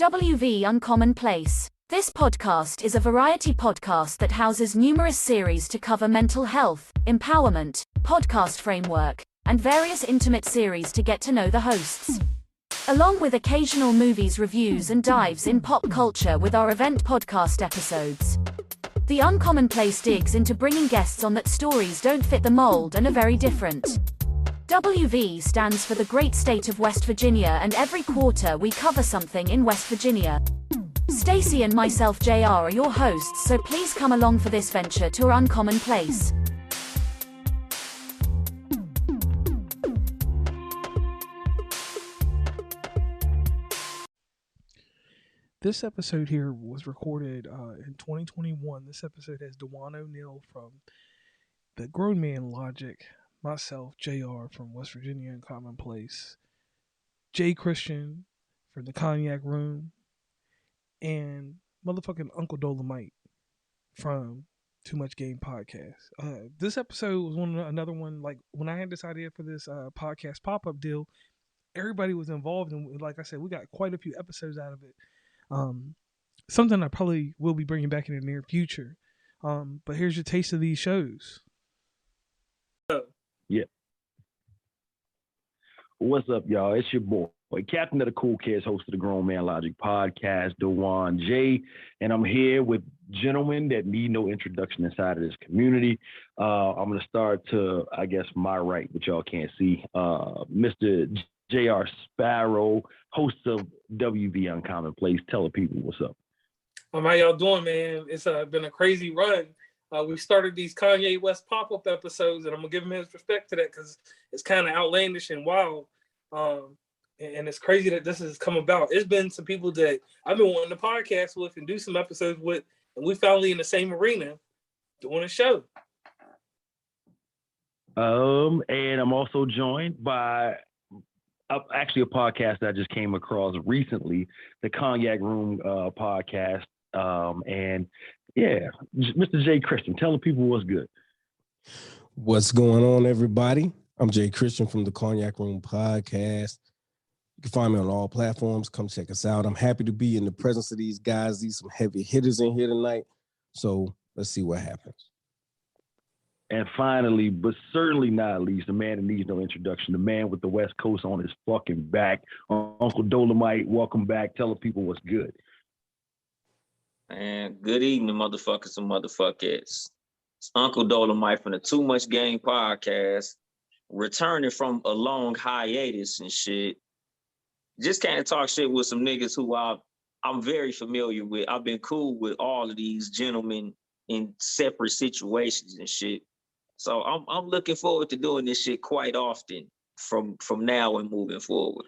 WV Uncommonplace. This podcast is a variety podcast that houses numerous series to cover mental health, empowerment, podcast framework, and various intimate series to get to know the hosts. Along with occasional movies reviews and dives in pop culture with our event podcast episodes. The Uncommonplace digs into bringing guests on that stories don't fit the mold and are very different. WV stands for the great state of West Virginia, and every quarter we cover something in West Virginia. Stacy and myself, JR, are your hosts, so please come along for this venture to our uncommon place. This episode here was recorded in 2021. This episode has Dejuan Oneal from the GrownMan Logic, myself, JR from West Virginia Uncommonplace, Jay Christian from the Cognac Room, and motherfucking Uncle Dolemite from Too Much Game Podcast. This episode was another one, like when I had this idea for this podcast Popup deal, everybody was involved, and like I said, we got quite a few episodes out of it. Something I probably will be bringing back in the near future. But here's your taste of these shows. Yeah. What's up, y'all? It's your boy, Captain of the Cool Kids, host of the GrownMan Logic Podcast, Dejuan J. And I'm here with gentlemen that need no introduction inside of this community. I'm going to start to, I guess, my right, which y'all can't see. Mr. J.R. Sparrow, host of WV Uncommonplace. Tell the people what's up. How y'all doing, man? It's been a crazy run. We started these Kanye West pop-up episodes, and I'm going to give him his respect to that because it's kind of outlandish and wild. And it's crazy that this has come about. It's been some people that I've been wanting to podcast with and do some episodes with, and we finally in the same arena doing a show. And I'm also joined by actually a podcast that I just came across recently, the Cognac Room podcast. And yeah, Mr. Jay Christian, tell the people what's good. What's going on, everybody? I'm Jay Christian from the Cognac Room podcast. You can find me on all platforms. Come check us out. I'm happy to be in the presence of these guys. These some heavy hitters in here tonight. So let's see what happens. And finally, but certainly not least, the man that needs no introduction, the man with the West Coast on his fucking back, Uncle Dolemite. Welcome back. Tell the people what's good. Man, good evening, motherfuckers and motherfuckers. It's Uncle Dolemite from the Too Much Game Podcast, returning from a long hiatus and shit. Just can't talk shit with some niggas who I'm very familiar with. I've been cool with all of these gentlemen in separate situations and shit. So I'm looking forward to doing this shit quite often from now and moving forward.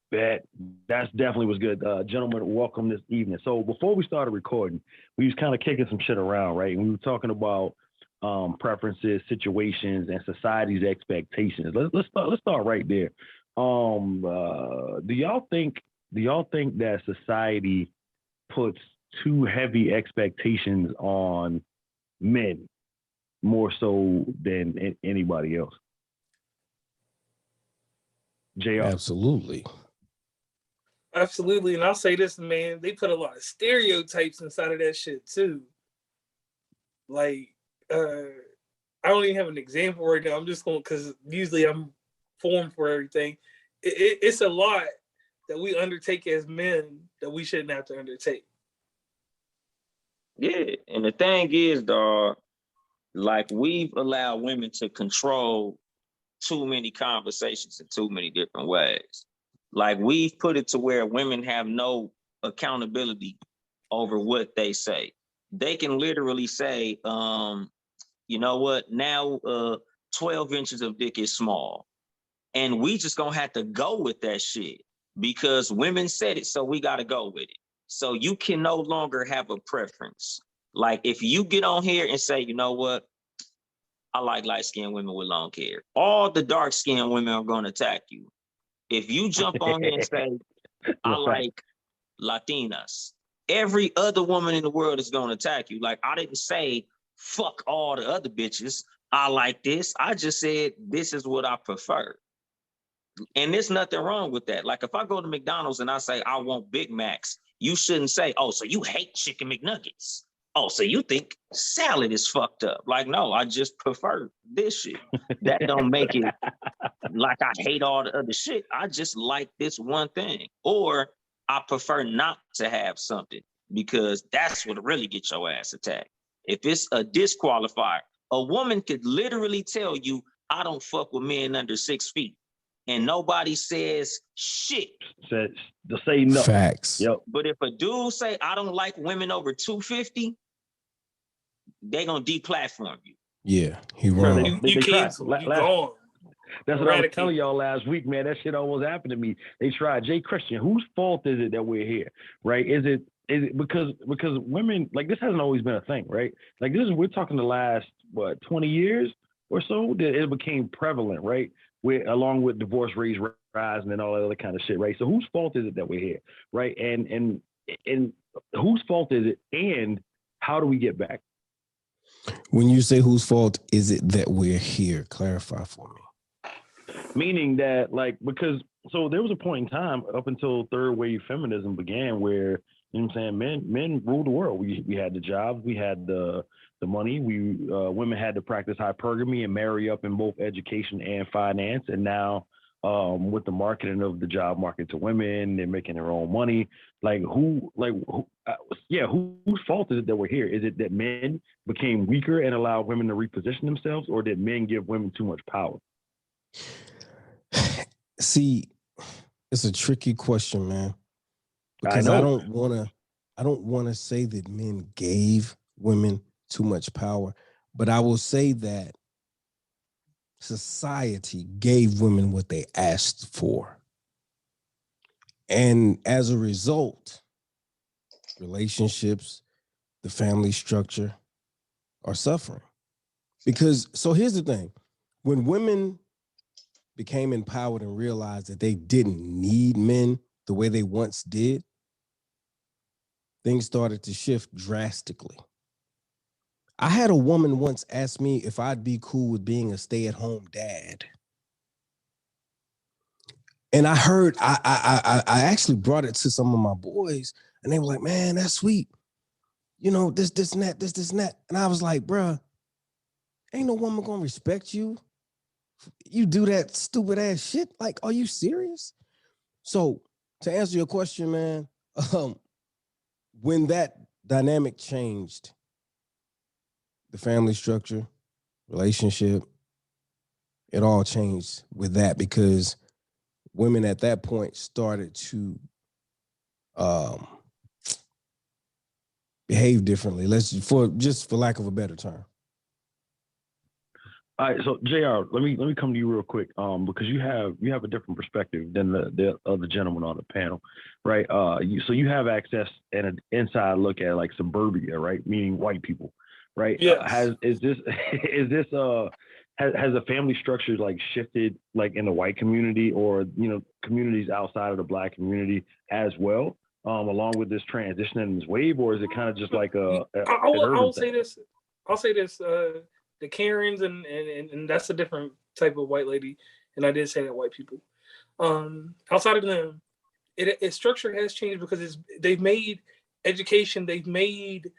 That's definitely was good. Gentlemen, welcome this evening. So before we started recording, we was kind of kicking some shit around, right? And we were talking about preferences, situations, and society's expectations. Let's start right there. Do y'all think that society puts too heavy expectations on men more so than anybody else? JR. Absolutely. And I'll say this, man, they put a lot of stereotypes inside of that shit too. Like, I don't even have an example right now. I'm just going, because usually I'm formed for everything. It's a lot that we undertake as men that we shouldn't have to undertake. Yeah, and the thing is, dog, like we've allowed women to control too many conversations in too many different ways. Like we've put it to where women have no accountability over what they say. They can literally say, you know what, now 12 inches of dick is small. And we just gonna have to go with that shit because women said it, so we gotta go with it. So you can no longer have a preference. Like if you get on here and say, you know what, I like light-skinned women with long hair, all the dark-skinned women are gonna attack you. If you jump on here and say, I like Latinas, every other woman in the world is gonna attack you. Like I didn't say, fuck all the other bitches, I like this. I just said, this is what I prefer. And there's nothing wrong with that. Like if I go to McDonald's and I say I want Big Macs, you shouldn't say, oh, so you hate chicken McNuggets. Oh, so you think salad is fucked up. Like, no, I just prefer this shit. That don't make it like I hate all the other shit. I just like this one thing. Or I prefer not to have something because that's what really gets your ass attacked. If it's a disqualifier, a woman could literally tell you, I don't fuck with men under 6 feet. And nobody says shit. To say no. Facts. Yep. But if a dude say, I don't like women over 250, they gonna deplatform you. Yeah, he wrong. You cancel. You gone. That's what I was telling y'all last week, man. That shit almost happened to me. They tried. Jay Christian, whose fault is it that we're here, right? Is it because women, like, this hasn't always been a thing, right? Like, we're talking the last 20 years or so that it became prevalent, right? Along with divorce rates rising and all that other kind of shit, right? So whose fault is it that we're here, right? And whose fault is it, and how do we get back? When you say whose fault is it that we're here, clarify for me. Meaning that, like, because so there was a point in time up until third wave feminism began where, you know what I'm saying, men ruled the world. We had the jobs, we had the money, women had to practice hypergamy and marry up in both education and finance. And now with the marketing of the job market to women, they're making their own money. Whose fault is it that we're here? Is it that men became weaker and allowed women to reposition themselves, or did men give women too much power? See, it's a tricky question, man, because I don't want to say that men gave women too much power, but I will say that society gave women what they asked for. And as a result, relationships, the family structure are suffering. Because, so here's the thing, when women became empowered and realized that they didn't need men the way they once did, things started to shift drastically. I had a woman once ask me if I'd be cool with being a stay-at-home dad. And I heard, I actually brought it to some of my boys, and they were like, man, that's sweet. You know, this and that. And I was like, bruh, ain't no woman gonna respect you. You do that stupid ass shit. Like, are you serious? So to answer your question, man, when that dynamic changed, the family structure, relationship, it all changed with that, because women at that point started to behave differently. For lack of a better term. All right, so JR, let me come to you real quick, because you have a different perspective than the other gentleman on the panel, right? So you have access and an inside look at like suburbia, right? Meaning white people, right? Yes. Has the family structure like shifted like in the white community, or communities outside of the black community as well, along with this transition and this wave, or is it kind of just like I'll say this. The Karens and that's a different type of white lady, and I did say that white people. Outside of them, its structure has changed because they've made education, they've made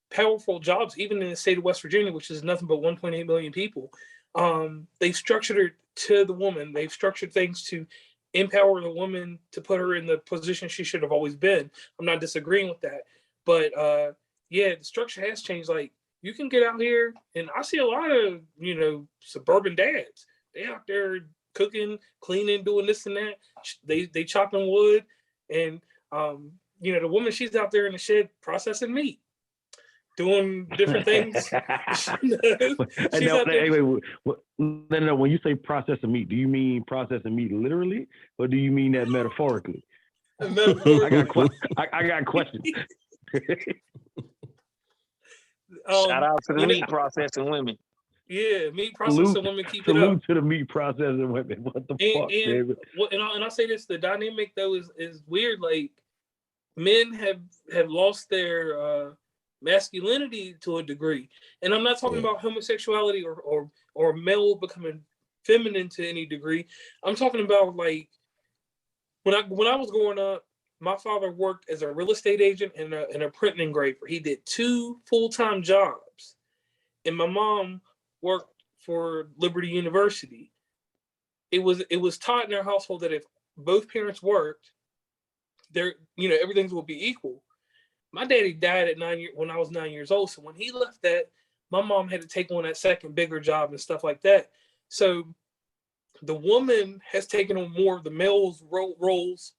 powerful jobs, even in the state of West Virginia, which is nothing but 1.8 million people. They've structured it to the woman. They've structured things to empower the woman to put her in the position she should have always been. I'm not disagreeing with that, but the structure has changed. Like, you can get out here, and I see a lot of, suburban dads. They out there cooking, cleaning, doing this and that. They chopping wood, and the woman, she's out there in the shed processing meat, doing different things. No, when you say processing meat, do you mean processing meat literally, or do you mean that metaphorically? Metaphorically. I got questions. Shout out to the meat processing women. Yeah, meat processing women, keep it up. Salute to the meat processing women. What the fuck, David? And I say this, the dynamic though is weird. Like, men have lost their masculinity to a degree, and I'm not talking about homosexuality or male becoming feminine to any degree. I'm talking about like when I was growing up, my father worked as a real estate agent and a print engraver. He did 2 full-time jobs, and my mom worked for Liberty University. It was taught in our household that if both parents worked, everything would be equal. My daddy died at when I was 9 years old. So when he left that, my mom had to take on that second bigger job and stuff like that. So the woman has taken on more of the male's roles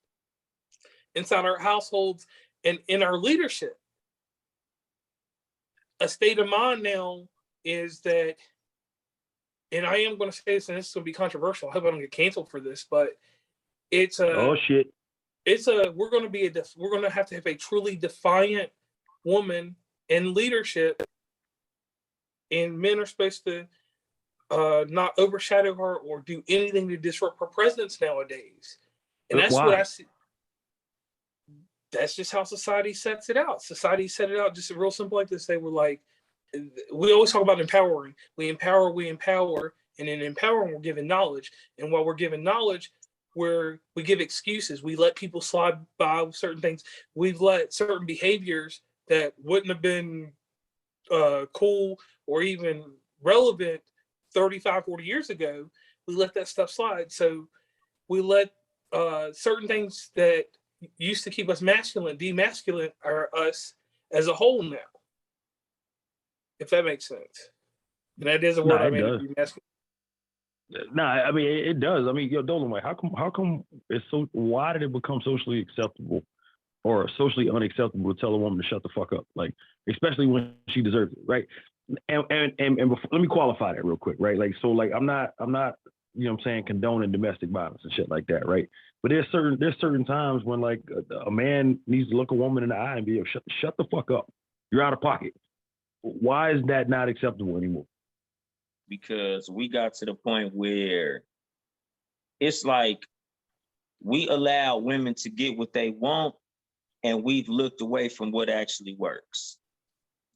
inside our households and in our leadership. A state of mind now is that, and I am going to say this, and this is going to be controversial. I hope I don't get canceled for this, but it's a oh shit. We're going to have a truly defiant woman in leadership, and men are supposed to not overshadow her or do anything to disrupt her presence nowadays. And that's what I see. That's just how society sets it out. Society set it out just real simple like this. They were like, we always talk about empowering. We empower, and in empowering, we're given knowledge. And while we're given knowledge, we give excuses. We let people slide by with certain things. We've let certain behaviors that wouldn't have been cool or even relevant 35, 40 years ago, we let that stuff slide. So we let certain things that used to keep us masculine, demasculine us as a whole now. If that makes sense. And that is a word I made, demasculine. No, I mean it does. I mean, Dolemite, how come it's so? Why did it become socially acceptable or socially unacceptable to tell a woman to shut the fuck up? Like, especially when she deserves it, right? And before, let me qualify that real quick, right? Like, so like I'm not, condoning domestic violence and shit like that, right? But there's certain times when like a man needs to look a woman in the eye and be able to shut the fuck up. You're out of pocket. Why is that not acceptable anymore? Because we got to the point where it's like we allow women to get what they want, and we've looked away from what actually works.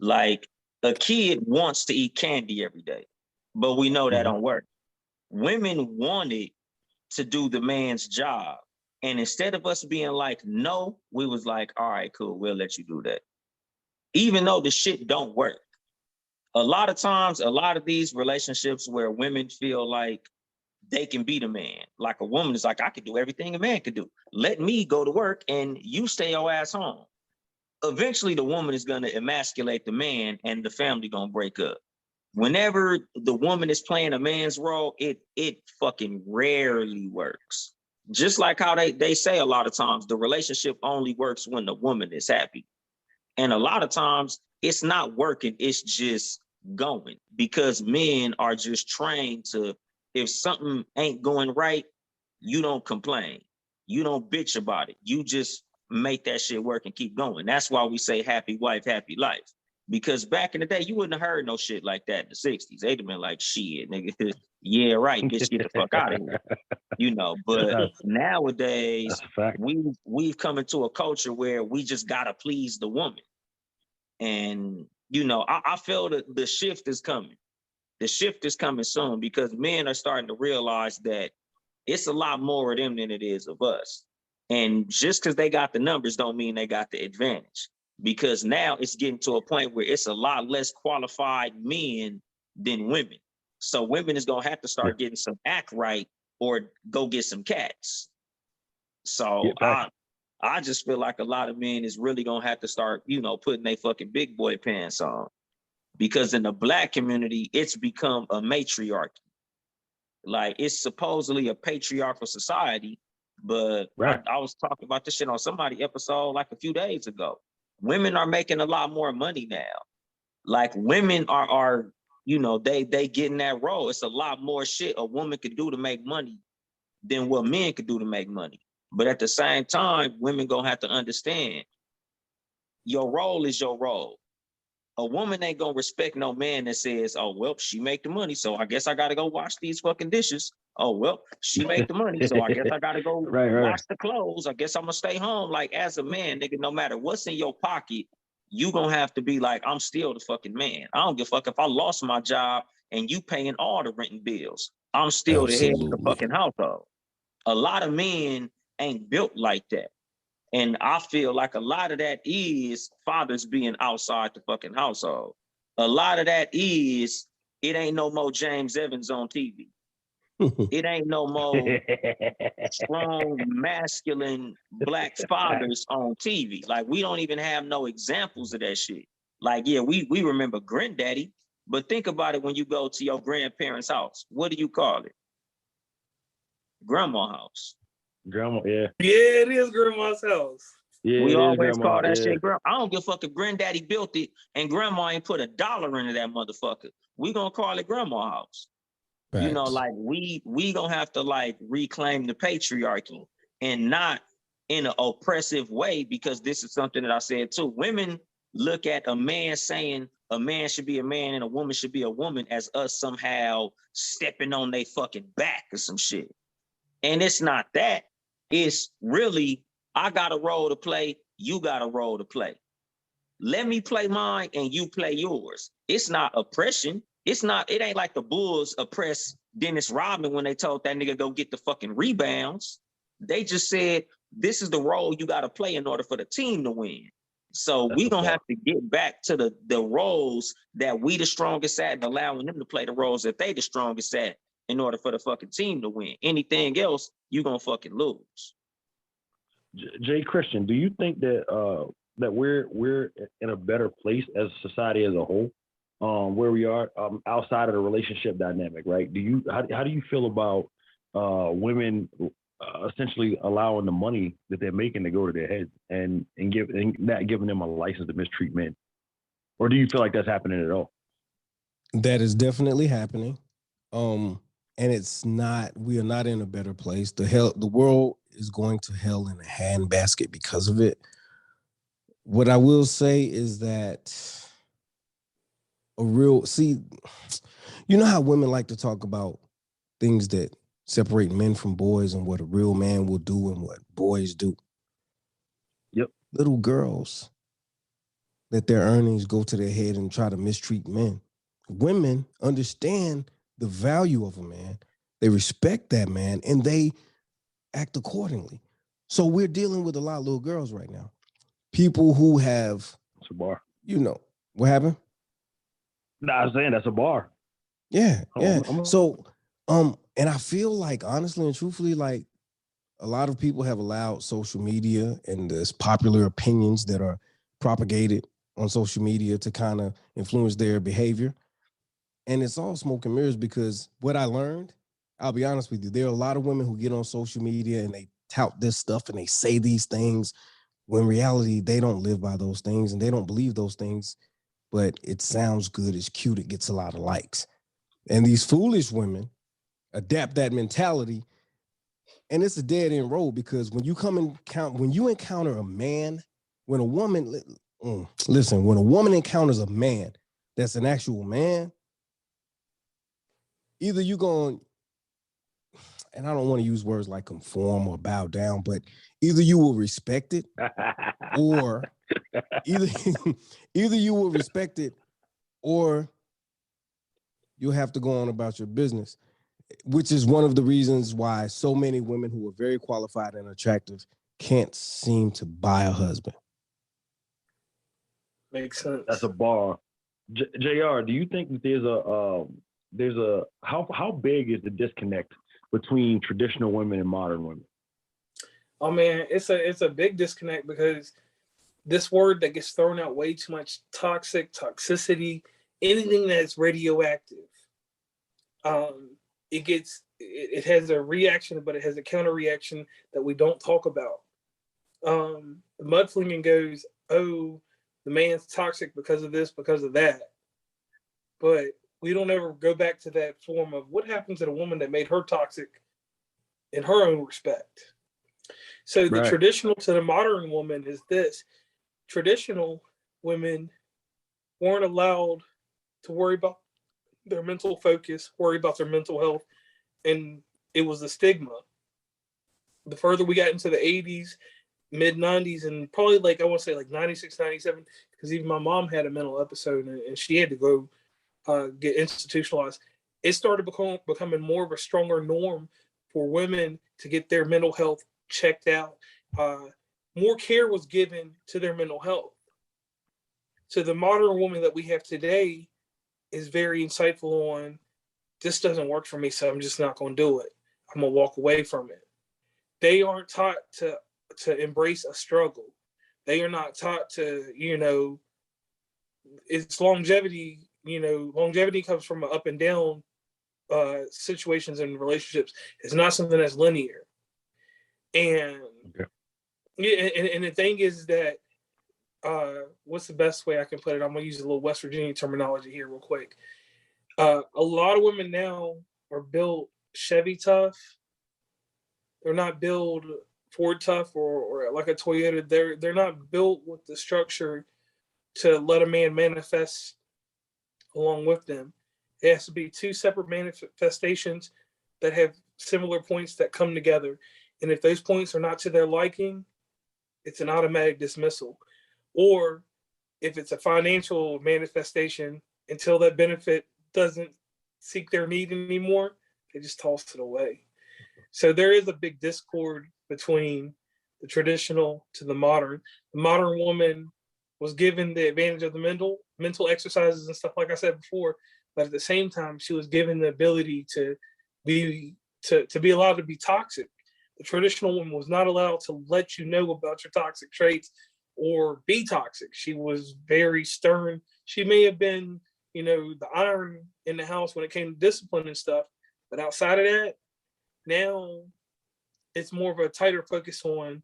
Like a kid wants to eat candy every day, but we know that don't work. Women wanted to do the man's job. And instead of us being like, no, we was like, all right, cool, we'll let you do that. Even though the shit don't work. A lot of times, a lot of these relationships where women feel like they can be the man. Like a woman is like, I can do everything a man could do. Let me go to work and you stay your ass home. Eventually, the woman is going to emasculate the man and the family going to break up. Whenever the woman is playing a man's role, it fucking rarely works. Just like how they say a lot of times, the relationship only works when the woman is happy. And a lot of times it's not working, it's just going because men are just trained to, if something ain't going right, you don't complain. You don't bitch about it. You just make that shit work and keep going. That's why we say happy wife, happy life. Because back in the day, you wouldn't have heard no shit like that in the 60s. They'd have been like, shit, nigga, yeah, right, bitch, get the fuck out of here. But nowadays, we've come into a culture where we just gotta please the woman. And, I feel that the shift is coming. The shift is coming soon because men are starting to realize that it's a lot more of them than it is of us. And just because they got the numbers don't mean they got the advantage. Because now it's getting to a point where it's a lot less qualified men than women. So women is going to have to start getting some act right or go get some cats. So I just feel like a lot of men is really going to have to start, putting their fucking big boy pants on. Because in the Black community, it's become a matriarchy. Like it's supposedly a patriarchal society, but I was talking about this shit on somebody's episode like a few days ago. Women are making a lot more money now. Like women are they get in that role. It's a lot more shit a woman could do to make money than what men could do to make money. But at the same time, women gonna have to understand your role is your role. A woman ain't gonna respect no man that says, oh, well, she make the money, so I guess I gotta go wash these fucking dishes. Oh, well, she make the money, so I guess I gotta go wash the clothes. I guess I'm gonna stay home. Like, as a man, nigga, no matter what's in your pocket, you gonna have to be like, I'm still the fucking man. I don't give a fuck if I lost my job and you paying all the rent and bills. I'm still the head of the Absolutely. fucking household. A lot of men ain't built like that. And I feel like a lot of that is fathers being outside the fucking household. A lot of that is, it ain't no more James Evans on TV. It ain't no more strong, masculine black fathers on TV. Like, we don't even have no examples of that shit. Like, yeah, we remember granddaddy, but think about it when you go to your grandparents' house. What do you call it? Grandma house. Grandma, yeah. Yeah, it is grandma's house. Yeah, We it is always grandma. call that Yeah. shit grandma. I don't give a fuck if granddaddy built it and grandma ain't put $1 into that motherfucker. We gonna call it grandma house. You know, Facts. like we gonna have to like reclaim the patriarchy, and not in an oppressive way, because this is something that I said too. Women look at a man saying a man should be a man and a woman should be a woman as us somehow stepping on their fucking back or some shit. And it's not that. It's really, I got a role to play, you got a role to play. Let me play mine and you play yours. It's not oppression. It ain't like the Bulls oppressed Dennis Rodman when they told that nigga go get the fucking rebounds. They just said, this is the role you got to play in order for the team to win. So we gonna have to get back to the roles that we the strongest at, and allowing them to play the roles that they the strongest at in order for the fucking team to win. Anything else, you gonna fucking lose. Jay Christian, do you think that that we're in a better place as a society as a whole, where we are outside of the relationship dynamic, right? How do you feel about women essentially allowing the money that they're making to go to their heads and not giving them a license to mistreat men? Or do you feel like that's happening at all? That is definitely happening. And we are not in a better place. The world is going to hell in a handbasket because of it. What I will say is that you know how women like to talk about things that separate men from boys and what a real man will do and what boys do. Yep. Little girls let their earnings go to their head and try to mistreat men. Women understand the value of a man. They respect that man and they act accordingly. So we're dealing with a lot of little girls right now. People who have, It's a bar. you know, what happened? No, I was saying that's a bar. Yeah. So, and I feel like, honestly and truthfully, like a lot of people have allowed social media and there's popular opinions that are propagated on social media to kind of influence their behavior. And it's all smoke and mirrors, because what I learned, I'll be honest with you, there are a lot of women who get on social media and they tout this stuff and they say these things when in reality, they don't live by those things and they don't believe those things, but it sounds good, it's cute, it gets a lot of likes. And these foolish women adapt that mentality, and it's a dead end road, because when you encounter a man, when a woman encounters a man that's an actual man, either you're going, and I don't want to use words like conform or bow down, but either you will respect it or either you will respect it or you'll have to go on about your business, which is one of the reasons why so many women who are very qualified and attractive can't seem to buy a husband. Makes sense. That's a bar. JR, do you think that there's a how big is the disconnect between traditional women and modern women? Oh man, it's a big disconnect, because this word that gets thrown out way too much, toxicity, anything that's radioactive, it has a reaction, but it has a counter reaction that we don't talk about. The mudslinging goes, oh, the man's toxic because of this, because of that. But we don't ever go back to that form of what happened to the woman that made her toxic in her own respect. So the traditional to the modern woman is this. Traditional women weren't allowed to worry about their mental focus, worry about their mental health, and it was a stigma. The further we got into the 80s, mid 90s, and probably like, I want to say like 96, 97, because even my mom had a mental episode and she had to go get institutionalized. it started becoming more of a stronger norm for women to get their mental health checked out. More care was given to their mental health. So the modern woman that we have today is very insightful on, this doesn't work for me, so I'm just not going to do it. I'm going to walk away from it. They aren't taught to embrace a struggle. They are not taught to, it's longevity. Longevity comes from an up and down situations and relationships. It's not something that's linear. And and the thing is that what's the best way I can put it? I'm gonna use a little West Virginia terminology here real quick. A lot of women now are built Chevy tough. They're not built Ford tough or like a Toyota. They're not built with the structure to let a man manifest along with them. It has to be two separate manifestations that have similar points that come together. And if those points are not to their liking, it's an automatic dismissal. Or if it's a financial manifestation, until that benefit doesn't seek their need anymore, they just toss it away. So there is a big discord between the traditional to the modern. The modern woman was given the advantage of the mental exercises and stuff, like I said before, but at the same time, she was given the ability to be allowed to be toxic. The traditional woman was not allowed to let you know about your toxic traits or be toxic. She was very stern. She may have been, the iron in the house when it came to discipline and stuff, but outside of that, now it's more of a tighter focus on,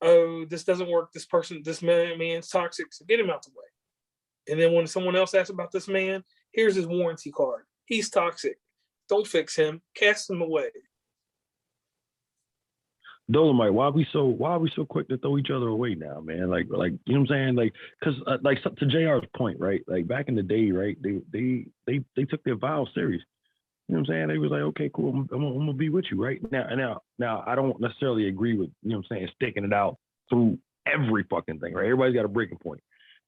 oh, this doesn't work. This man's toxic, so get him out the way. And then when someone else asks about this man, here's his warranty card. He's toxic. Don't fix him. Cast him away. Dolemite, why are we so quick to throw each other away now, man? Like you know what I'm saying? Like, cause to JR's point, right? Like back in the day, right? They took their vows serious. You know what I'm saying? They was like, okay, cool, I'm gonna be with you, right? Now I don't necessarily agree with, sticking it out through every fucking thing, right? Everybody's got a breaking point,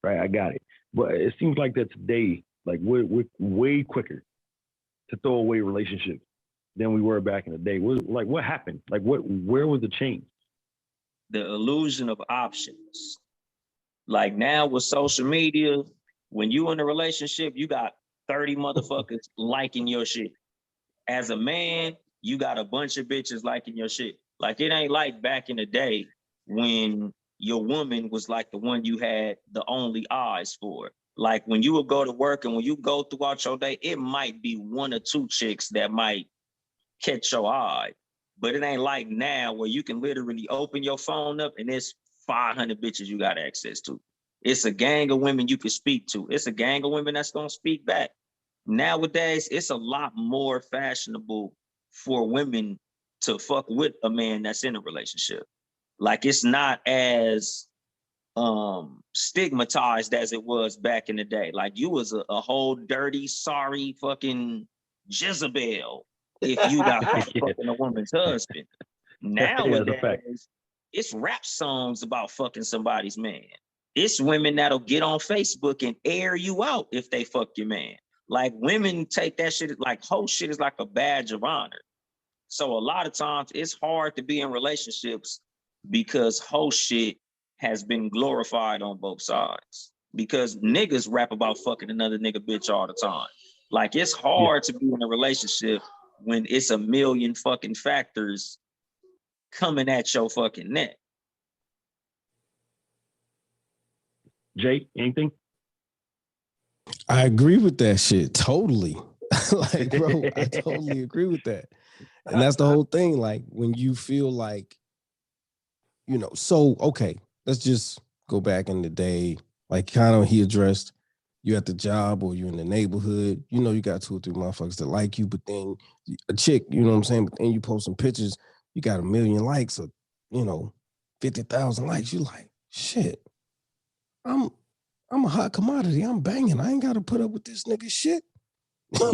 right? I got it. But it seems like that today, like we're way quicker to throw away relationships than we were back in the day. What happened? Like where was the change? The illusion of options. Like now with social media, when you in a relationship, you got 30 motherfuckers liking your shit. As a man, you got a bunch of bitches liking your shit. Like it ain't like back in the day when your woman was like the one you had the only eyes for. Like when you would go to work and when you go throughout your day, it might be one or two chicks that might catch your eye. But it ain't like now where you can literally open your phone up and there's 500 bitches you got access to. It's a gang of women you can speak to. It's a gang of women that's gonna speak back. Nowadays, it's a lot more fashionable for women to fuck with a man that's in a relationship. Like it's not as stigmatized as it was back in the day. Like you was a whole dirty, sorry fucking Jezebel if you got fucking a woman's husband. Nowadays, it's rap songs about fucking somebody's man. It's women that'll get on Facebook and air you out if they fuck your man. Like women take that shit, like whole shit is like a badge of honor. So a lot of times it's hard to be in relationships because whole shit has been glorified on both sides. Because niggas rap about fucking another nigga bitch all the time. Like it's hard to be in a relationship when it's a million fucking factors coming at your fucking neck. Jay, anything? I agree with that shit totally. Like, bro, I totally agree with that. And that's the whole thing. Like, when you feel like, so, okay, let's just go back in the day. Like, kind of he addressed you at the job or you in the neighborhood. You got 2 or 3 motherfuckers that like you, but then a chick, you know what I'm saying? But then you post some pictures, you got 1 million likes or, 50,000 likes. You like, shit, I'm a hot commodity. I'm banging. I ain't got to put up with this nigga shit.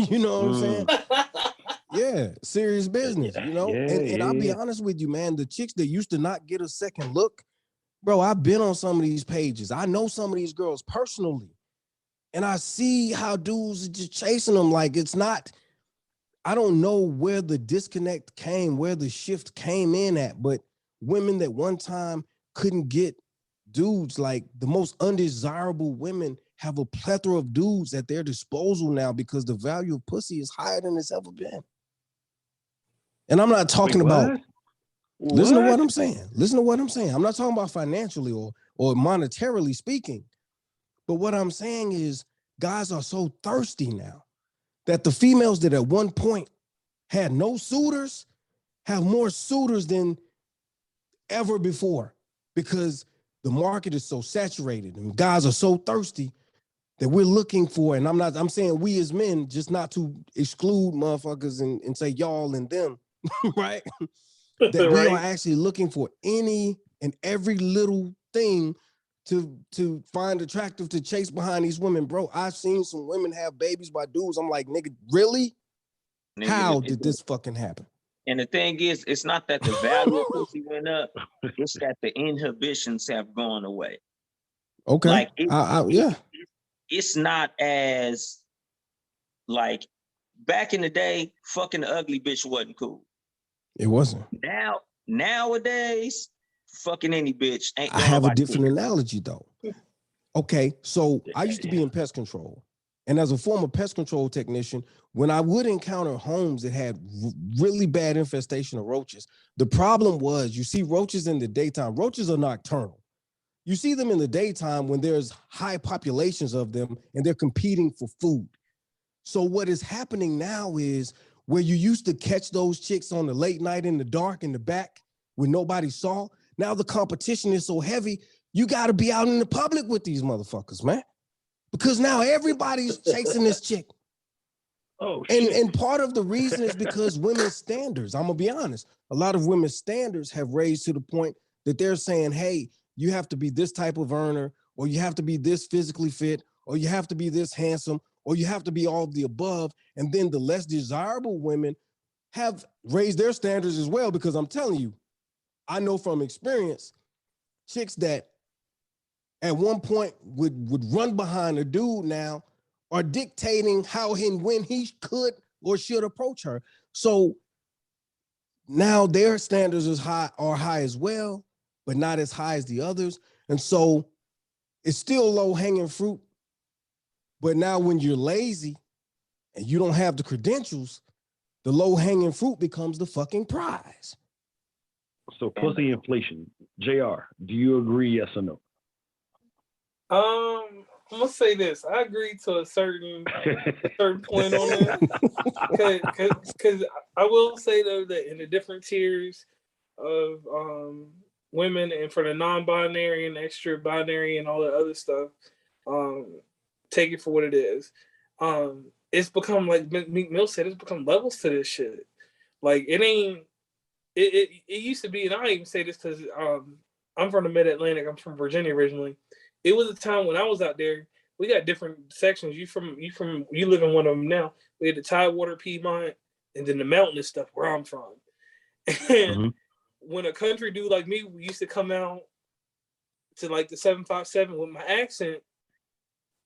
You know what I'm saying? Yeah, serious business, And I'll be honest with you, man, the chicks that used to not get a second look, bro, I've been on some of these pages. I know some of these girls personally. And I see how dudes are just chasing them. Like, it's not, I don't know where the disconnect came, where the shift came in at, but women that one time couldn't get dudes, like the most undesirable women have a plethora of dudes at their disposal now because the value of pussy is higher than it's ever been. And I'm not talking about, listen to what I'm saying. Listen to what I'm saying. I'm not talking about financially or monetarily speaking, but what I'm saying is guys are so thirsty now that the females that at one point had no suitors have more suitors than ever before because the market is so saturated and guys are so thirsty that we're looking for, and I'm saying we as men, just not to exclude motherfuckers and say y'all and them, right? That we are actually looking for any and every little thing to find attractive to chase behind these women. Bro, I've seen some women have babies by dudes. I'm like, nigga, really? How did this fucking happen? And the thing is, it's not that the value of pussy went up, it's that the inhibitions have gone away. Okay. Like, yeah. It's not as, like, back in the day, fucking the ugly bitch wasn't cool. It wasn't. Nowadays, fucking any bitch ain't. I have a different analogy though. Okay, so I used to be in pest control, and as a former pest control technician, when I would encounter homes that had really bad infestation of roaches, the problem was, you see roaches in the daytime. Roaches are nocturnal. You see them in the daytime when there's high populations of them and they're competing for food. So what is happening now is where you used to catch those chicks on the late night in the dark in the back when nobody saw, now the competition is so heavy, you got to be out in the public with these motherfuckers, man. Because now everybody's chasing this chick. Oh, and part of the reason is because women's standards, I'm going to be honest, a lot of women's standards have raised to the point that they're saying, hey, you have to be this type of earner, or you have to be this physically fit, or you have to be this handsome, or you have to be all of the above. And then the less desirable women have raised their standards as well, because I'm telling you, I know from experience, chicks that at one point would run behind a dude now are dictating how and when he could or should approach her. So now their standards are high as well, but not as high as the others. And so it's still low hanging fruit. But now when you're lazy and you don't have the credentials, the low hanging fruit becomes the fucking prize. So pussy inflation. JR, do you agree, yes or no? I'm gonna say this. I agree to a certain point on that. Because I will say though that in the different tiers of women, and for the non-binary and extra binary and all that other stuff, take it for what it is. It's become, like Meek Mill said, it's become levels to this shit. Like, it ain't. It used to be, and I even say this because I'm from the Mid-Atlantic. I'm from Virginia originally. It was a time when I was out there. We got different sections. You live in one of them now. We had the Tidewater, Piedmont, and then the mountainous stuff where I'm from. And when a country dude like me used to come out to like the 757 with my accent,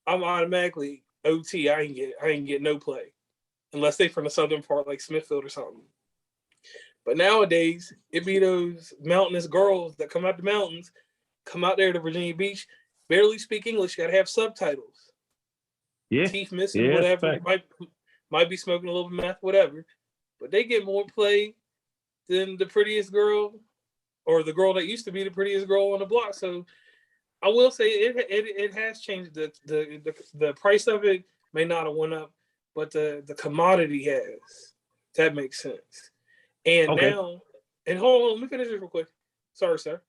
I'm automatically OT. I ain't get no play unless they from the southern part like Smithfield or something. But nowadays, it be those mountainous girls that come out the mountains, come out there to Virginia Beach, barely speak English, gotta have subtitles. Yeah. Teeth missing, whatever. Might be smoking a little bit of meth, whatever. But they get more play than the prettiest girl, or the girl that used to be the prettiest girl on the block. So I will say it has changed. The price of it may not have went up, but the commodity has. That makes sense. And now, and hold on, let me finish this real quick. Sorry, sir.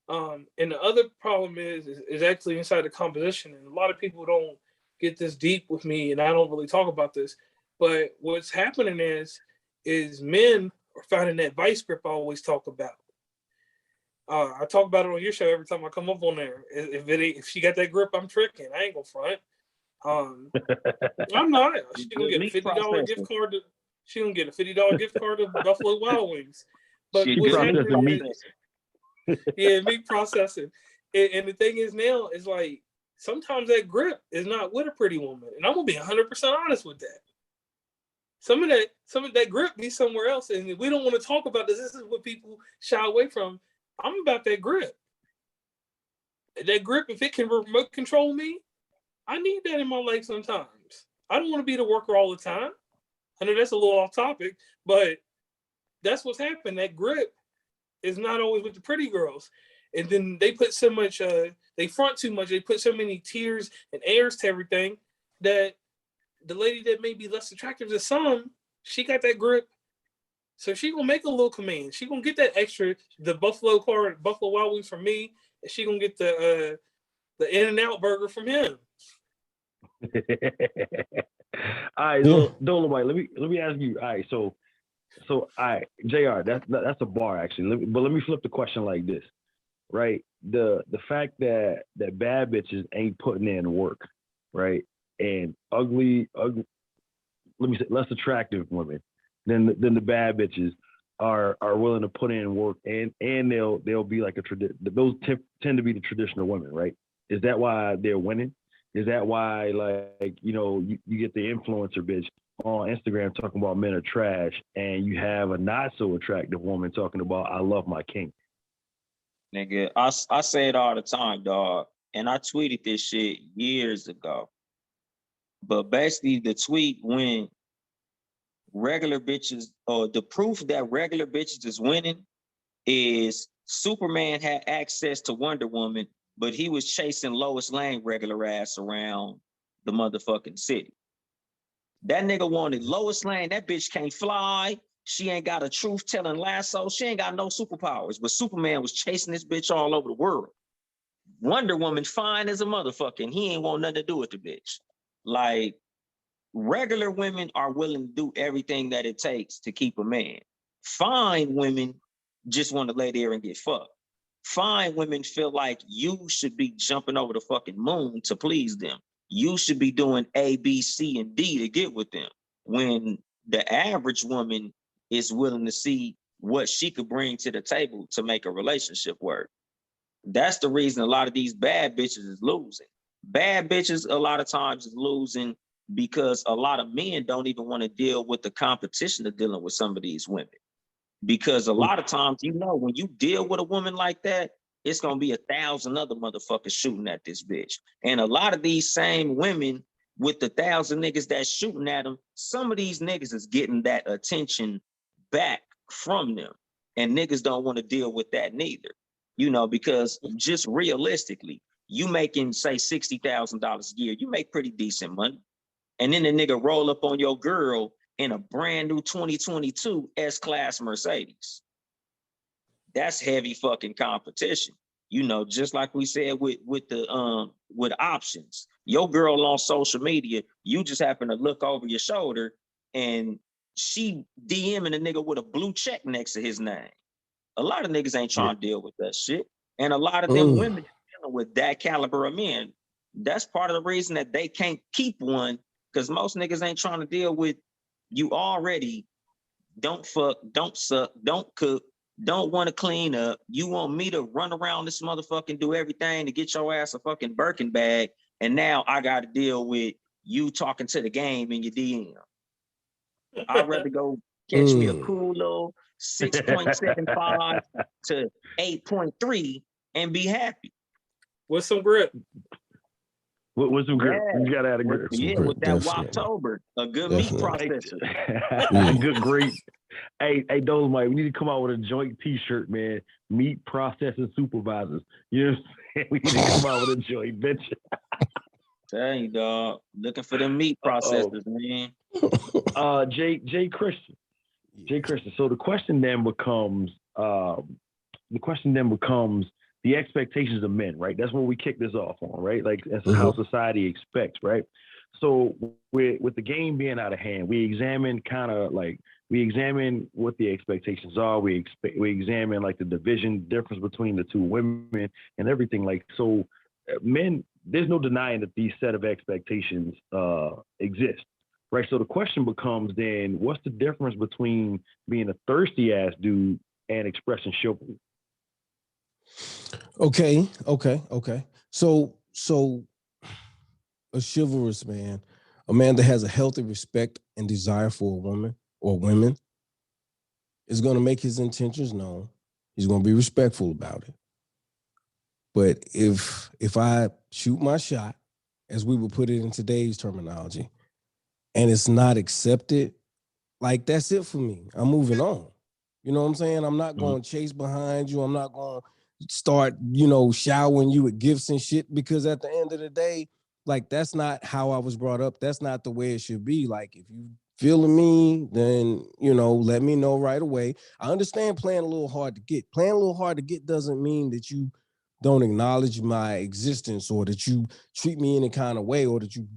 And the other problem is actually inside the composition. And a lot of people don't get this deep with me, and I don't really talk about this. But what's happening is men are finding that vice grip I always talk about. I talk about it on your show every time I come up on there. If she got that grip, I'm tricking. I ain't gonna front. I'm not. She gonna get a $50 gift card. She gonna get a $50 gift card to Buffalo Wild Wings. But what's happening is, meat processing. And the thing is now is like sometimes that grip is not with a pretty woman. And I'm gonna be 100% honest with that. Some of that grip be somewhere else, and we don't want to talk about this. This is what people shy away from. I'm about that grip. That grip, if it can remote control me, I need that in my life sometimes. I don't want to be the worker all the time. I know that's a little off topic, but that's what's happened. That grip is not always with the pretty girls. And then they put so much, they front too much. They put so many tears and airs to everything that the lady that may be less attractive to some, she got that grip. So she gonna make a little command. She gonna get that extra, the Buffalo Wild Wings from me, and she gonna get the In-N-Out burger from him. All right, so Dolemite, let me ask you. All right, so all right, JR, that's a bar actually. But let me flip the question like this, right? The fact that bad bitches ain't putting in work, right? And ugly, let me say less attractive women than the bad bitches are willing to put in work, and they'll be like those tend to be the traditional women, right? Is that why they're winning? Is that why, like, you get the influencer bitch on Instagram talking about men are trash, and you have a not so attractive woman talking about I love my king? Nigga, I say it all the time, dog. And I tweeted this shit years ago. But basically the tweet when regular bitches, or the proof that regular bitches is winning is Superman had access to Wonder Woman, but he was chasing Lois Lane regular ass around the motherfucking city. That nigga wanted Lois Lane. That bitch can't fly. She ain't got a truth-telling lasso. She ain't got no superpowers. But Superman was chasing this bitch all over the world. Wonder Woman fine as a motherfucker, and he ain't want nothing to do with the bitch. Like, regular women are willing to do everything that it takes to keep a man. Fine women just want to lay there and get fucked. Fine women feel like you should be jumping over the fucking moon to please them. You should be doing A, B, C, and D to get with them. When the average woman is willing to see what she could bring to the table to make a relationship work. That's the reason a lot of these bad bitches is losing. Bad bitches a lot of times is losing because a lot of men don't even want to deal with the competition of dealing with some of these women. Because a lot of times, when you deal with a woman like that, it's going to be 1,000 other motherfuckers shooting at this bitch. And a lot of these same women with the 1,000 niggas that's shooting at them, some of these niggas is getting that attention back from them. And niggas don't want to deal with that neither. Because just realistically, you making, say, $60,000 a year, you make pretty decent money. And then the nigga roll up on your girl in a brand new 2022 S-Class Mercedes. That's heavy fucking competition. Just like we said with options. Your girl on social media, you just happen to look over your shoulder and she DMing a nigga with a blue check next to his name. A lot of niggas ain't trying to deal with that shit. And a lot of them women dealing with that caliber of men. That's part of the reason that they can't keep one, because most niggas ain't trying to deal with you already don't fuck, don't suck, don't cook, don't want to clean up. You want me to run around this motherfucker and do everything to get your ass a fucking Birkin bag, and now I got to deal with you talking to the game in your DM. I'd rather go catch me a cool little 6.75 to 8.3 and be happy. With some grip. With some grip. You got to add a grip. Yeah, with that Woptober, a good meat processor. Good, great. Hey, Dolemite, we need to come out with a joint T-shirt, man. Meat processing supervisors. You know what I'm saying? We need to come out with a joint, bitch. Tell you, dog. Looking for them meat processors, man. Jay Christian. So the question then becomes the expectations of men, right? That's where we kick this off on, right? Like that's how society expects, right? So with the game being out of hand, we examine what the expectations are. We examine like the difference between the two women and everything. Like, so men, there's no denying that these set of expectations exist, right? So the question becomes then, what's the difference between being a thirsty ass dude and expressing chivalry? Okay. So a chivalrous man, a man that has a healthy respect and desire for a woman or women, is going to make his intentions known. He's going to be respectful about it. But if I shoot my shot, as we would put it in today's terminology, and it's not accepted, like, that's it for me. I'm moving on. You know what I'm saying? I'm not going to chase behind you. I'm not going to start, showering you with gifts and shit, because at the end of the day, like, that's not how I was brought up. That's not the way it should be. Like, if you feeling me, then, let me know right away. I understand playing a little hard to get. Playing a little hard to get doesn't mean that you don't acknowledge my existence, or that you treat me any kind of way, or that you,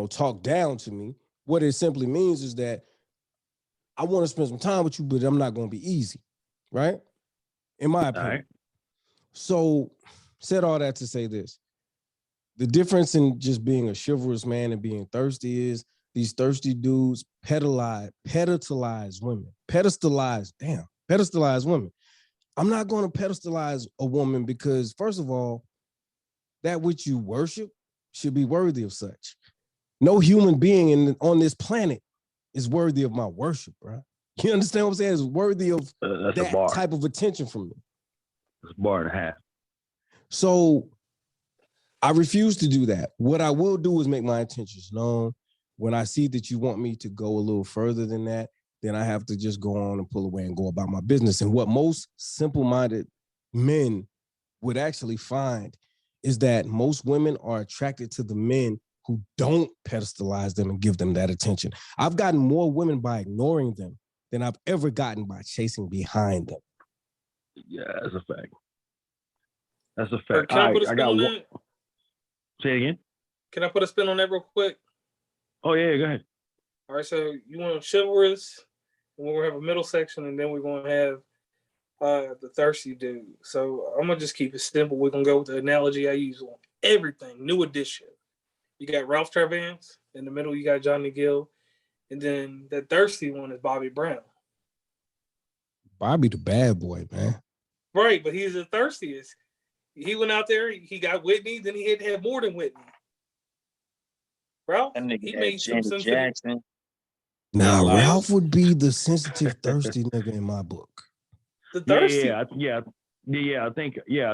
talk down to me. What it simply means is that I want to spend some time with you, but I'm not going to be easy, right? In my opinion. Right. So, said all that to say this. The difference in just being a chivalrous man and being thirsty is these thirsty dudes pedestalize women. Pedestalize women. I'm not going to pedestalize a woman because, first of all, that which you worship should be worthy of such. No human being on this planet is worthy of my worship, bro. You understand what I'm saying? It's worthy of that type of attention from me. It's a bar and a half. So I refuse to do that. What I will do is make my intentions known. When I see that you want me to go a little further than that, then I have to just go on and pull away and go about my business. And what most simple-minded men would actually find is that most women are attracted to the men who don't pedestalize them and give them that attention. I've gotten more women by ignoring them than I've ever gotten by chasing behind them. Yeah, that's a fact. That's a fact. Can I put a spin on that? Say it again. Can I put a spin on that real quick? Oh, yeah, go ahead. All right, so you want chivalrous, and we're going to have a middle section, and then we're going to have the thirsty dude. So I'm going to just keep it simple. We're going to go with the analogy I use on everything, new edition. You got Ralph Travans. In the middle, you got Johnny Gill. And then the thirsty one is Bobby Brown. Bobby the bad boy, man. Right, but he's the thirstiest. He went out there, he got Whitney, then he had to have more than Whitney. Ralph, he made some sense. Jackson. Nah, Ralph would be the sensitive, thirsty nigga in my book. The thirsty. I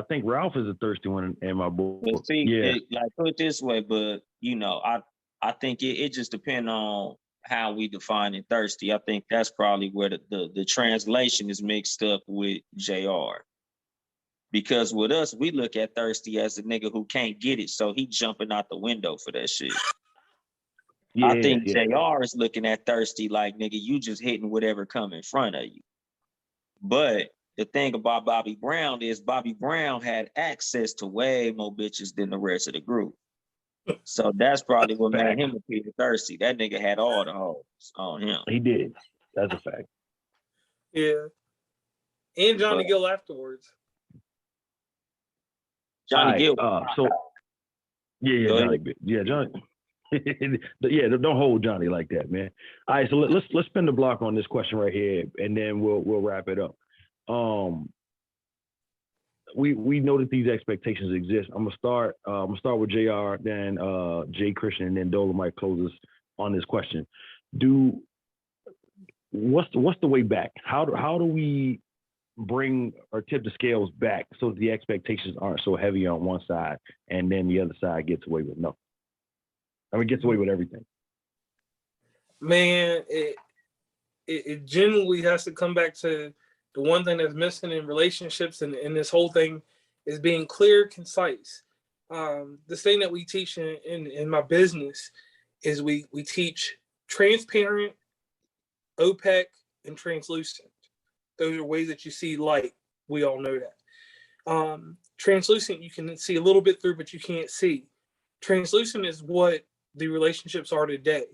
think Ralph is a thirsty one in my book. Put it this way, but I think it just depends on how we define it thirsty. I think that's probably where the translation is mixed up with JR. Because with us, we look at thirsty as a nigga who can't get it, so he jumping out the window for that shit. Yeah, I think JR is looking at thirsty like, nigga, you just hitting whatever come in front of you. But the thing about Bobby Brown is Bobby Brown had access to way more bitches than the rest of the group. So that's probably what made him appear thirsty. That nigga had all the hoes on him. He did. That's a fact. Yeah. And Johnny Gill afterwards. Johnny Gill. Johnny. Yeah, Johnny. Yeah, don't hold Johnny like that, man. All right, so let's spin the block on this question right here, and then we'll wrap it up. We know that these expectations exist. I'm gonna start with JR, then Jay Christian, and then Dolemite closes on this question. What's the way back? How do we bring or tip the scales back so that the expectations aren't so heavy on one side, and then the other side gets away with nothing? I mean, gets away with everything. Man, it genuinely has to come back to the one thing that's missing in relationships and this whole thing is being clear, concise. This thing that we teach in my business is we teach transparent, opaque, and translucent. Those are ways that you see light. We all know that. Translucent, you can see a little bit through, but you can't see. Translucent is what the relationships are today.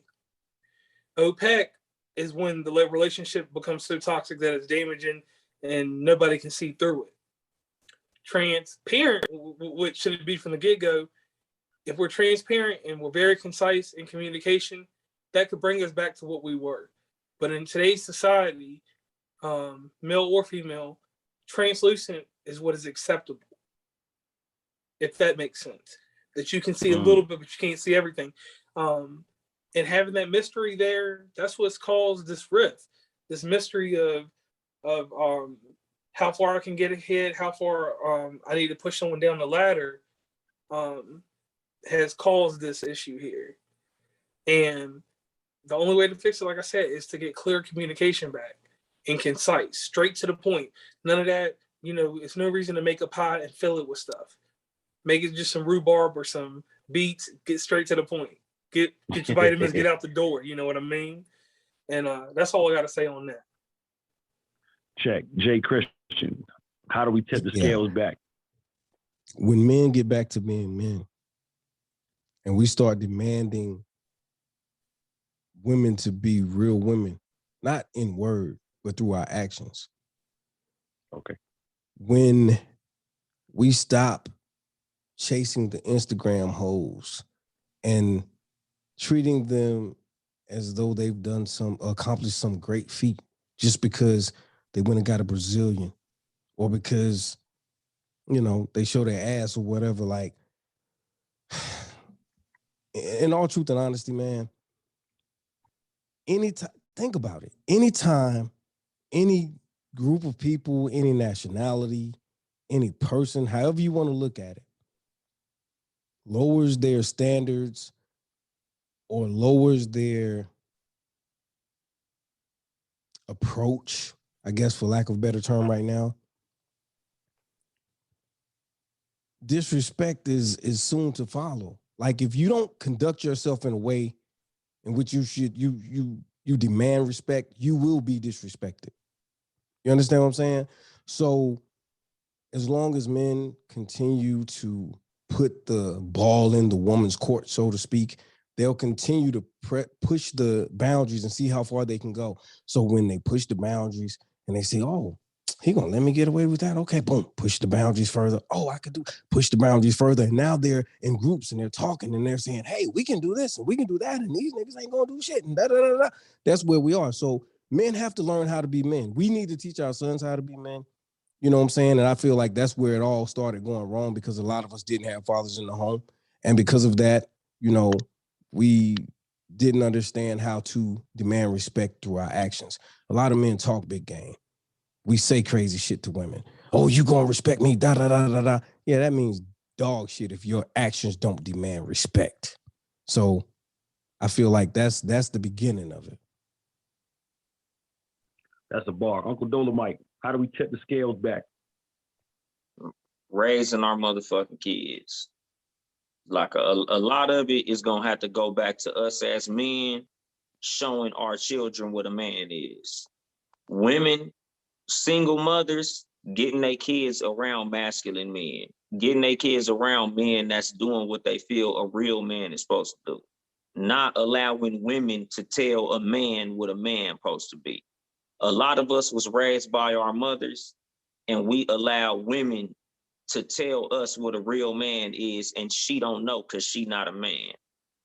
Opaque is when the relationship becomes so toxic that it's damaging and nobody can see through it. Transparent, which should it be from the get-go, if we're transparent and we're very concise in communication, that could bring us back to what we were. But in today's society, male or female, translucent is what is acceptable, if that makes sense. that you can see a little bit, but you can't see everything. And having that mystery there, that's what's caused this rift, this mystery of how far I can get ahead, how far I need to push someone down the ladder, has caused this issue here. And the only way to fix it, like I said, is to get clear communication back and concise, straight to the point. None of that, it's no reason to make a pie and fill it with stuff. Make it just some rhubarb or some beets, get straight to the point. Get your vitamins, get out the door. You know what I mean? And that's all I got to say on that. Check. Jay Christian, how do we tip the scales back? When men get back to being men and we start demanding women to be real women, not in word, but through our actions. Okay. When we stop chasing the Instagram hoes and treating them as though they've accomplished some great feat just because they went and got a Brazilian or because, they show their ass or whatever. Like, in all truth and honesty, man, anytime, think about it. Anytime any group of people, any nationality, any person, however you want to look at it, lowers their standards or lowers their approach, I guess, for lack of a better term right now, disrespect is soon to follow. Like, if you don't conduct yourself in a way in which you demand respect, you will be disrespected. You understand what I'm saying? So as long as men continue to put the ball in the woman's court, so to speak, they'll continue to push the boundaries and see how far they can go. So when they push the boundaries and they say, oh, he gonna let me get away with that? Okay, boom, push the boundaries further. Oh, push the boundaries further. And now they're in groups and they're talking and they're saying, hey, we can do this and we can do that. And these niggas ain't gonna do shit and da-da-da-da. That's where we are. So men have to learn how to be men. We need to teach our sons how to be men. You know what I'm saying? And I feel like that's where it all started going wrong because a lot of us didn't have fathers in the home. And because of that, we didn't understand how to demand respect through our actions. A lot of men talk big game. We say crazy shit to women. Oh, you gonna respect me, da, da, da, da, da. Yeah, that means dog shit if your actions don't demand respect. So I feel like that's the beginning of it. That's a bar. Uncle Dolemite, how do we tip the scales back? Raising our motherfucking kids. Like a lot of it is gonna have to go back to us as men showing our children what a man is. Women, single mothers, getting their kids around masculine men, getting their kids around men that's doing what they feel a real man is supposed to do. Not allowing women to tell a man what a man supposed to be. A lot of us was raised by our mothers, and we allow women to tell us what a real man is, and she don't know because she not a man.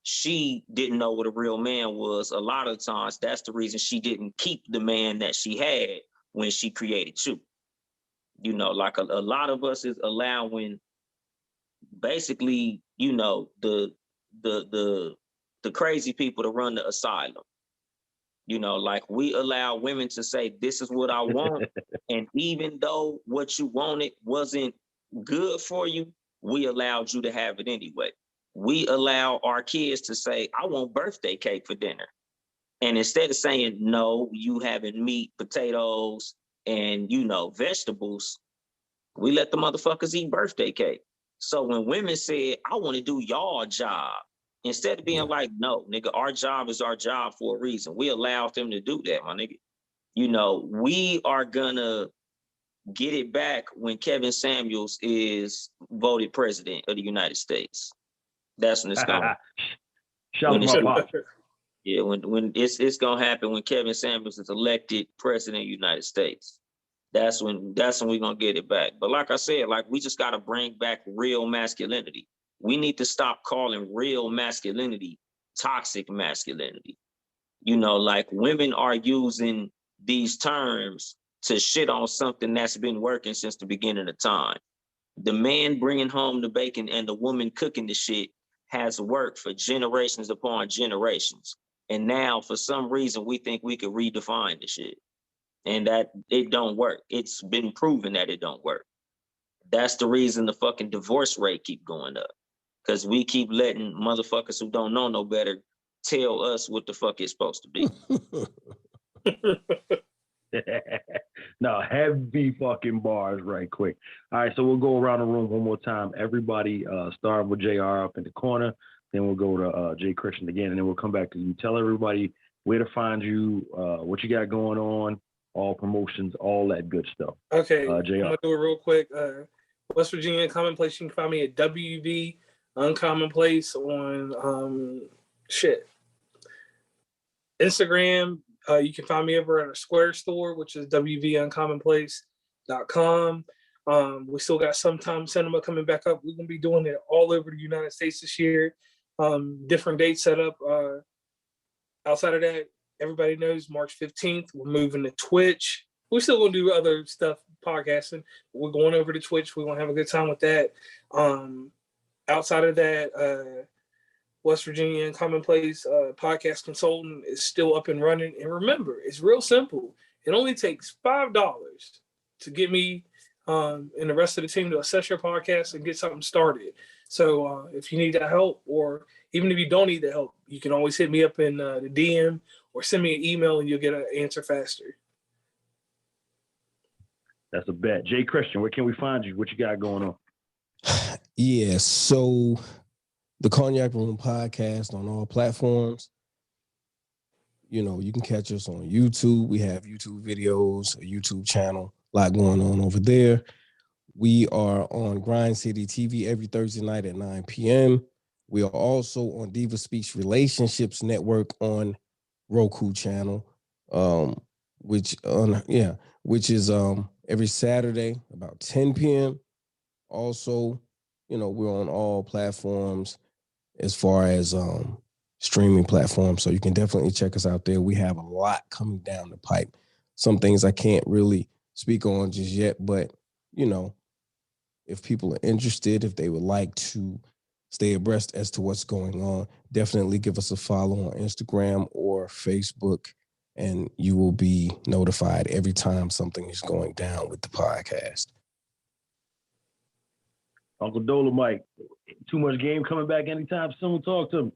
She didn't know what a real man was. A lot of times, that's the reason she didn't keep the man that she had when she created you. Like a lot of us is allowing basically, the crazy people to run the asylum. Like we allow women to say, this is what I want. And even though what you wanted wasn't good for you, we allowed you to have it anyway. We allow our kids to say, I want birthday cake for dinner. And instead of saying, no, you having meat, potatoes, and, vegetables, we let the motherfuckers eat birthday cake. So when women said, I want to do y'all job, instead of being like, no, nigga, our job is our job for a reason. We allowed them to do that, my nigga. We are gonna get it back when Kevin Samuels is voted president of the United States. That's when it's going. Shout out my pop. Yeah, when it's gonna happen when Kevin Samuels is elected president of the United States. That's when we're gonna get it back. But like I said, like we just gotta bring back real masculinity. We need to stop calling real masculinity toxic masculinity. Like women are using these terms to shit on something that's been working since the beginning of time. The man bringing home the bacon and the woman cooking the shit has worked for generations upon generations. And now, for some reason, we think we could redefine the shit. And that it don't work. It's been proven that it don't work. That's the reason the fucking divorce rate keep going up. Because we keep letting motherfuckers who don't know no better tell us what the fuck it's supposed to be. No, heavy fucking bars right quick. All right, so we'll go around the room one more time. Everybody, starting with JR up in the corner. Then we'll go to Jay Christian again, and then we'll come back to you. Tell everybody where to find you, what you got going on, all promotions, all that good stuff. Okay, JR. I'm gonna do it real quick. West Virginia Uncommonplace. You can find me at WV Uncommonplace on Instagram. You can find me over at our Square store, which is WVUncommonplace.com. We still got Sometime Cinema coming back up. We're gonna be doing it all over the United States this year. Different dates set up. Outside of that, everybody knows March 15th, we're moving to Twitch. We're still gonna do other stuff, podcasting. We're going over to Twitch. We're gonna have a good time with that. Outside of that, West Virginia Uncommonplace podcast consultant is still up and running. And remember, it's real simple. It only takes $5 to get me and the rest of the team to assess your podcast and get something started. So if you need that help, or even if you don't need the help, you can always hit me up in the DM or send me an email and you'll get an answer faster. That's a bet. Jay Christian, where can we find you? What you got going on? Yeah, so the Cognac Room podcast on all platforms. You know, you can catch us on YouTube. We have YouTube videos, a YouTube channel, a lot going on over there. We are on Grind City TV every Thursday night at 9 p.m. We are also on Diva Speaks Relationships Network on Roku channel, which is every Saturday about 10 p.m. Also, you know, we're on all platforms as far as streaming platforms, so you can definitely check us out there. We have a lot coming down the pipe. Some things I can't really speak on just yet, but, you know, if people are interested, if they would like to stay abreast as to what's going on, definitely give us a follow on Instagram or Facebook, and you will be notified every time something is going down with the podcast. Uncle Dolemite, too much game coming back anytime soon? Talk to me.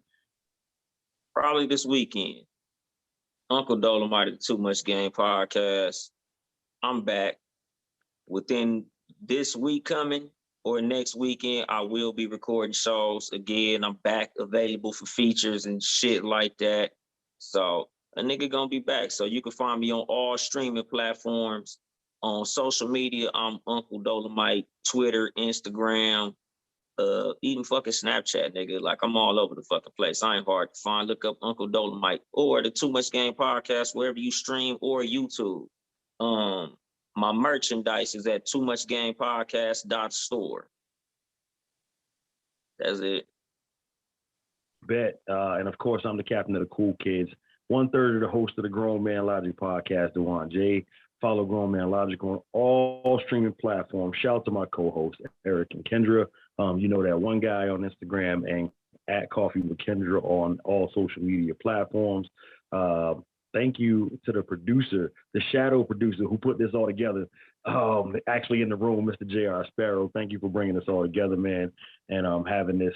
Probably this weekend. Uncle Dolemite, Too Much Game podcast. I'm back. Within this week coming or next weekend, I will be recording shows again. I'm back available for features and shit like that. So a nigga gonna be back. So you can find me on all streaming platforms. On social media, I'm Uncle Dolemite, Twitter, Instagram, even fucking Snapchat, nigga. Like, I'm all over the fucking place. I ain't hard to find. Look up Uncle Dolemite or the Too Much Game podcast, wherever you stream, or YouTube. My merchandise is at toomuchgamepodcast.store. That's it. Bet. And of course, I'm the captain of the Cool Kids. 1/3 of the host of the GrownMan Logic podcast, Dejuan J. Follow GrownMan Logic on all streaming platforms. Shout out to my co-hosts, Eric and Kendra. You know that one guy on Instagram, and at Coffee with Kendra on all social media platforms. Thank you to the producer, the shadow producer who put this all together. Actually in the room, Mr. J.R. Sparrow. Thank you for bringing this all together, man. And having this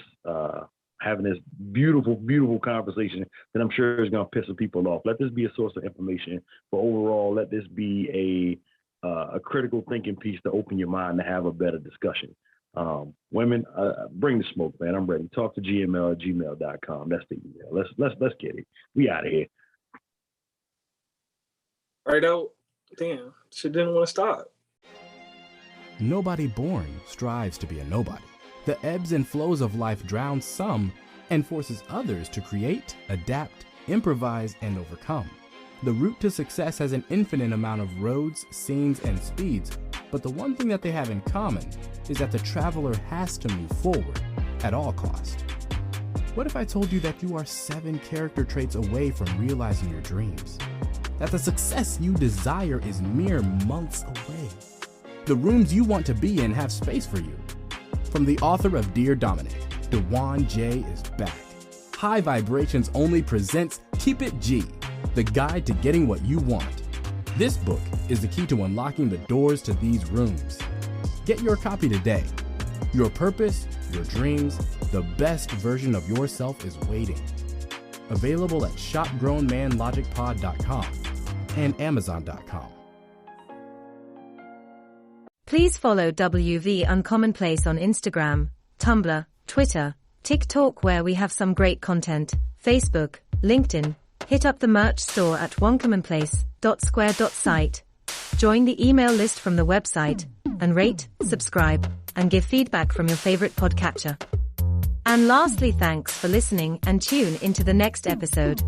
beautiful, beautiful conversation that I'm sure is going to piss some people off. Let this be a source of information, but overall, let this be a critical thinking piece to open your mind to have a better discussion. Women, bring the smoke, man. I'm ready. Talk to gml@gmail.com. That's the email. Let's get it. We out of here. Right out. Damn, shit didn't want to stop. Nobody born strives to be a nobody. The ebbs and flows of life drown some and forces others to create, adapt, improvise, and overcome. The route to success has an infinite amount of roads, scenes, and speeds, but the one thing that they have in common is that the traveler has to move forward at all costs. What if I told you that you are 7 character traits away from realizing your dreams? That the success you desire is mere months away? The rooms you want to be in have space for you, From the author of Dear Dominic, Dejuan J is back. High Vibrations Only presents Keep It G, the guide to getting what you want. This book is the key to unlocking the doors to these rooms. Get your copy today. Your purpose, your dreams, the best version of yourself is waiting. Available at shopgrownmanlogicpod.com and amazon.com. Please follow WV Uncommonplace on Instagram, Tumblr, Twitter, TikTok, where we have some great content, Facebook, LinkedIn. Hit up the merch store at oncommonplace.square.site. Join the email list from the website, and rate, subscribe, and give feedback from your favorite podcatcher. And lastly, thanks for listening, and tune into the next episode.